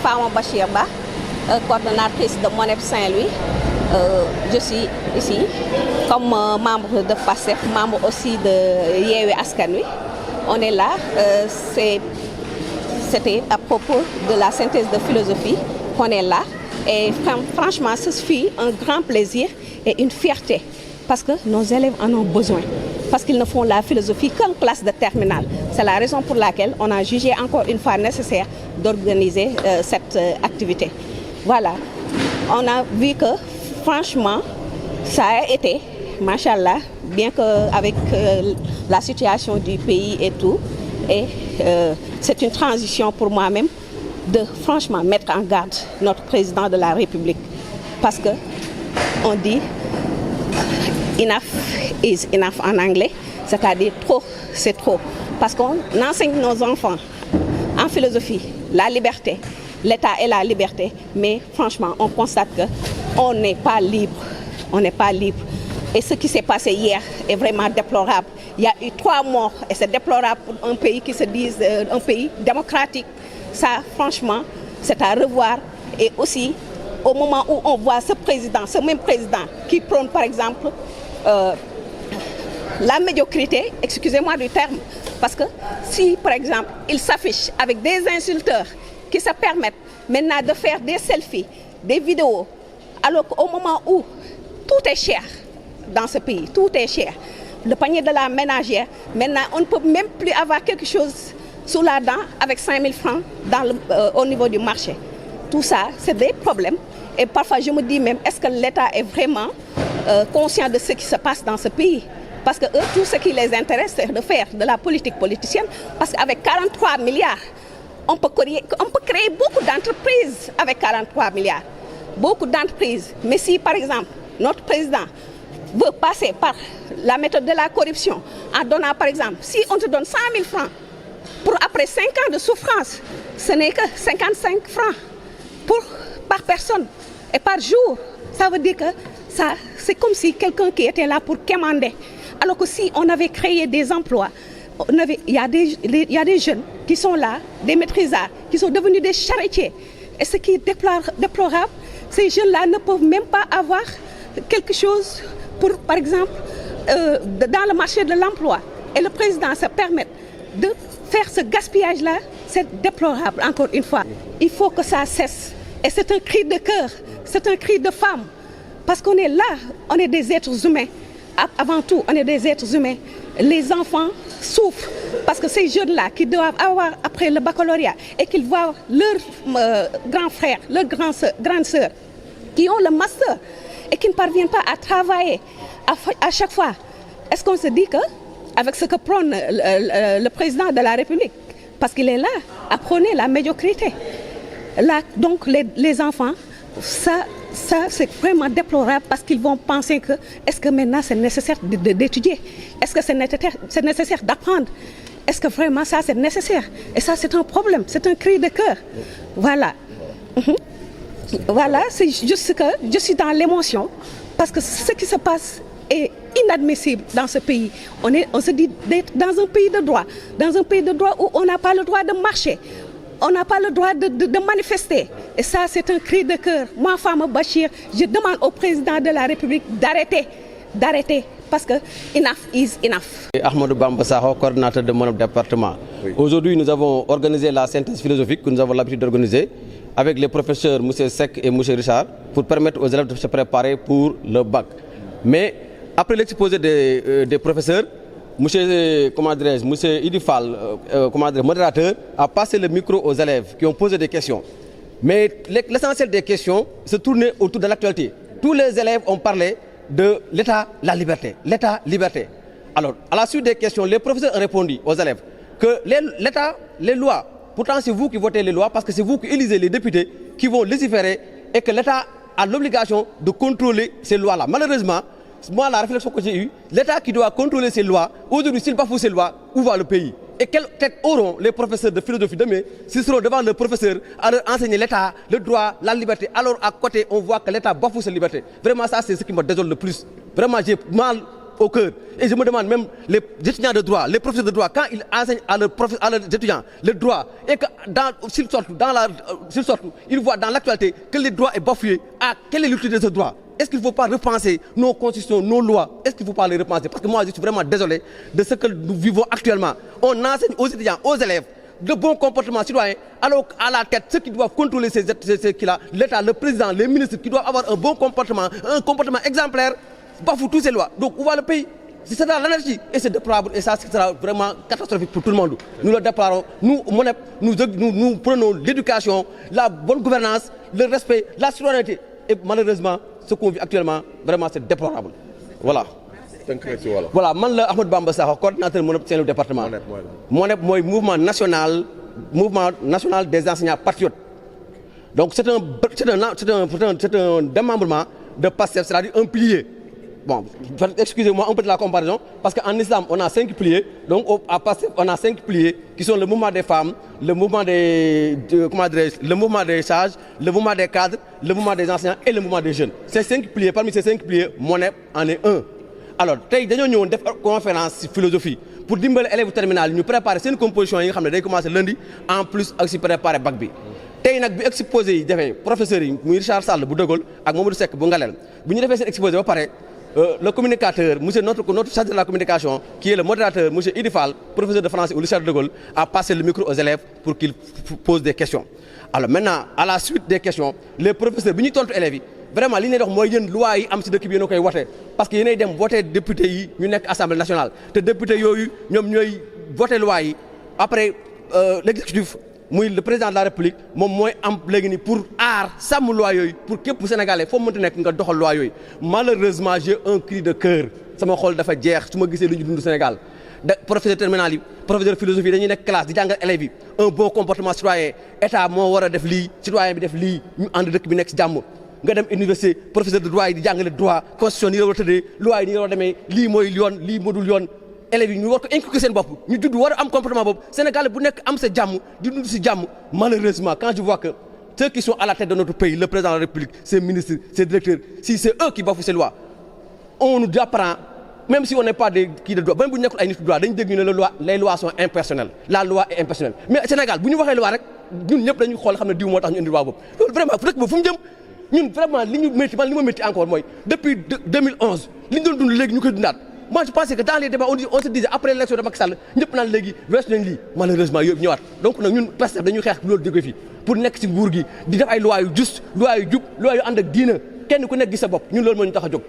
Fama Bachirba, coordonnatrice de MONEP Saint-Louis. Je suis ici comme membre de PASTEF, membre aussi de Yewwi Askan Wi. On est là, c'était à propos de la synthèse de philosophie qu'on est là. Et franchement, ce fut un grand plaisir et une fierté parce que nos élèves en ont besoin. Parce qu'ils ne font la philosophie qu'en classe de terminale. C'est la raison pour laquelle on a jugé encore une fois nécessaire d'organiser cette activité. Voilà, on a vu que franchement, ça a été, machallah, bien qu'avec la situation du pays et tout, et c'est une transition pour moi-même de franchement mettre en garde notre président de la République. Parce que on dit enough is enough en anglais, c'est-à-dire trop, c'est trop. Parce qu'on enseigne nos enfants en philosophie, la liberté, l'État et la liberté, mais franchement, on constate qu'on n'est pas libre. On n'est pas libre. Et ce qui s'est passé hier est vraiment déplorable. Il y a eu 3 morts et c'est déplorable pour un pays qui se dise un pays démocratique. Ça, franchement, c'est à revoir. Et aussi, au moment où on voit ce même président qui prône, par exemple, la médiocrité, excusez-moi du terme, parce que si, par exemple, il s'affiche avec des insulteurs qui se permettent maintenant de faire des selfies, des vidéos, alors qu'au moment où tout est cher dans ce pays, tout est cher, le panier de la ménagère, maintenant on ne peut même plus avoir quelque chose sous la dent avec 5 000 francs au niveau du marché. Tout ça, c'est des problèmes. Et parfois, je me dis même, est-ce que l'État est vraiment conscient de ce qui se passe dans ce pays? Parce que eux, tout ce qui les intéresse, c'est de faire de la politique politicienne. Parce qu'avec 43 milliards, on peut créer beaucoup d'entreprises avec 43 milliards. Beaucoup d'entreprises. Mais si, par exemple, notre président veut passer par la méthode de la corruption, en donnant, par exemple, si on te donne 100 000 francs, pour après 5 ans de souffrance, ce n'est que 55 francs par personne et par jour. Ça veut dire que c'est comme si quelqu'un qui était là pour quémander. Alors que si on avait créé des emplois, il y a des jeunes qui sont là, des maîtrisards, qui sont devenus des charretiers. Et ce qui est déplorable, ces jeunes-là ne peuvent même pas avoir quelque chose pour, par exemple, dans le marché de l'emploi. Et le président se permet de faire ce gaspillage-là, c'est déplorable, encore une fois. Il faut que ça cesse. Et c'est un cri de cœur, c'est un cri de femme. Parce qu'on est là, on est des êtres humains. Avant tout, on est des êtres humains. Les enfants souffrent parce que ces jeunes-là qui doivent avoir après le baccalauréat et qu'ils voient leurs grands frères, leurs grandes sœurs qui ont le master et qui ne parviennent pas à travailler à chaque fois. Est-ce qu'on se dit qu'avec ce que prône le président de la République, parce qu'il est là à prôner la médiocrité, là, donc les enfants, ça c'est vraiment déplorable parce qu'ils vont penser que est-ce que maintenant c'est nécessaire d'étudier? Est-ce que c'est nécessaire d'apprendre? Est-ce que vraiment ça c'est nécessaire? Et ça c'est un problème, c'est un cri de cœur. Voilà. Voilà, c'est juste que je suis dans l'émotion parce que ce qui se passe est inadmissible dans ce pays. On se dit d'être dans un pays de droit où on n'a pas le droit de marcher. On n'a pas le droit de manifester. Et ça, c'est un cri de cœur. Moi, Fama Bachir, je demande au président de la République d'arrêter. Parce que enough is enough. Ahmadou Bamba Sakho, coordinateur de mon département. Oui. Aujourd'hui, nous avons organisé la synthèse philosophique que nous avons l'habitude d'organiser avec les professeurs M. Seck et M. Richard pour permettre aux élèves de se préparer pour le bac. Mais après l'exposé des professeurs, Monsieur Idifal, modérateur, a passé le micro aux élèves qui ont posé des questions. Mais l'essentiel des questions se tournait autour de l'actualité. Tous les élèves ont parlé de l'État, la liberté. L'État, liberté. Alors, à la suite des questions, les professeurs ont répondu aux élèves que l'État, les lois, pourtant c'est vous qui votez les lois parce que c'est vous qui élisez les députés qui vont légiférer et que l'État a l'obligation de contrôler ces lois-là. Malheureusement, moi, la réflexion que j'ai eue, l'État qui doit contrôler ces lois, aujourd'hui, s'il bafoue ces lois, où va le pays? Et quelle tête auront les professeurs de philosophie demain s'ils seront devant le professeur à leur enseigner l'État, le droit, la liberté? Alors, à côté, on voit que l'État bafoue cette liberté. Vraiment, ça, c'est ce qui me désole le plus. Vraiment, j'ai mal au cœur. Et je me demande même les étudiants de droit, les professeurs de droit, quand ils enseignent à leurs étudiants le droit, et que s'ils sortent, ils voient dans l'actualité que le droit est bafoué, quelle est l'utilité de ce droit? Est-ce qu'il ne faut pas repenser nos constitutions, nos lois? Est-ce qu'il ne faut pas les repenser? Parce que moi, je suis vraiment désolé de ce que nous vivons actuellement. On enseigne aux étudiants, aux élèves, de bons comportements citoyens, alors à la tête, ceux qui doivent contrôler ces là, l'État, le président, les ministres, qui doivent avoir un bon comportement, un comportement exemplaire, bafouent toutes ces lois. Donc, où va le pays? C'est ça l'anarchie. Et c'est déplorable. Et ça, sera vraiment catastrophique pour tout le monde. Nous le déplorons. Nous prenons l'éducation, la bonne gouvernance, le respect, la citoyenneté. Et malheureusement, ce qu'on vit actuellement, vraiment, c'est déplorable. Voilà. Voilà, moi, Ahmed Bamba Sakho, coordinateur de mon département. MONEP, mouvement national des enseignants patriotes. Donc, c'est un démembrement de PASTEF, c'est-à-dire un pilier. Bon, excusez-moi un peu de la comparaison, parce qu'en islam, on a 5 piliers. Donc, à PASTEF, on a 5 piliers qui sont le mouvement des femmes, le mouvement le mouvement des sages, le mouvement des cadres, le mouvement des enseignants et le mouvement des jeunes. Ces 5 piliers, parmi ces 5 piliers, MONEP en est un. Alors, nous avons une conférence sur philosophie pour dire que les élèves terminales nous préparent une composition qui commence lundi, en plus aussi préparer le bac. Tay nak bi exposé yi defé professeur yi muy Richard Sall bu Degol ak Mamadou Seck bu Ngalel bu ñu defé sen exposé ba paré le communicateur monsieur notre chargé de la communication qui est le modérateur monsieur Idifal professeur de français au Richard Degol a passé le micro aux élèves pour qu'ils posent des questions. Alors maintenant à la suite des questions les professeurs bi ñu tontu élèves yi vraiment li ñuy dox moy yeen loi yi am ci dëkk bi yéen koy woté parce que yéenay dem voter député yi ñu nekk assemblée nationale te député yoyu ñom ñoy voter loi yi après l'exécutif muy le président de la république moom mooy am léegi ni pour aar sàmm loi yooyu pour képp sénégalais foo mënta nekk nga doxal loi yooyu malheureusement j'ai un cri de cœur sama xol dafa jeex su ma gisee lu ñu dund Sénégal professeur terminal yi professeur philosophie dañuy nekk classe di jàngal élèves yi un bon comportement citoyen état moo war a def lii citoyen bi def lii ñu ànd dëkk bi nekk ci jàmm nga dem université professeur de droit yi di jàngale droit constitution yi la war a tëddee loi yi ni la war a demee lii mooy yoon lii modul yoon élèves yi ñu war ko inculquer seen bopp ñu judd war a am comportement boobu Sénégal bu nekk am sa jàmm di dund si jàmm malheureusement quand je vois que ceux qui sont à la tête de notre pays le président de la République ses ministres ses directeurs si c'est eux qui bafouent ces lois on nous apprend même si on n'est pas des kii de droit même bu ñu nekkul ay nit droit dañu dégg ñu ne les lois sont impersonnelles la loi est impersonnelle mais Sénégal bu ñu waxee loi rek ñun ñëpp dañuy xool xam ne diw moo tax ñu indi loi boobu loolu vraiment rek ba fu mu jëm ñun vraiment li ñu métti man li ma métti encore mooy depuis 2011 li ñu doon dund léegi ñu koy dundaat. Moi je pensais que dans les débats on se disait après l'élection de Macky Sall ñëpp naan léegi weesu nañ lii malheureusement yëpp ñëwaat donc nag ñun Pastef dañuy xeex loolu jóge fii pour nekk ci nguur gi di def ay lois yu juste lois yu jub lois yu ànd ak diina kenn ku nekk gis sa bopp ñun loolu moo ñu tax a jóg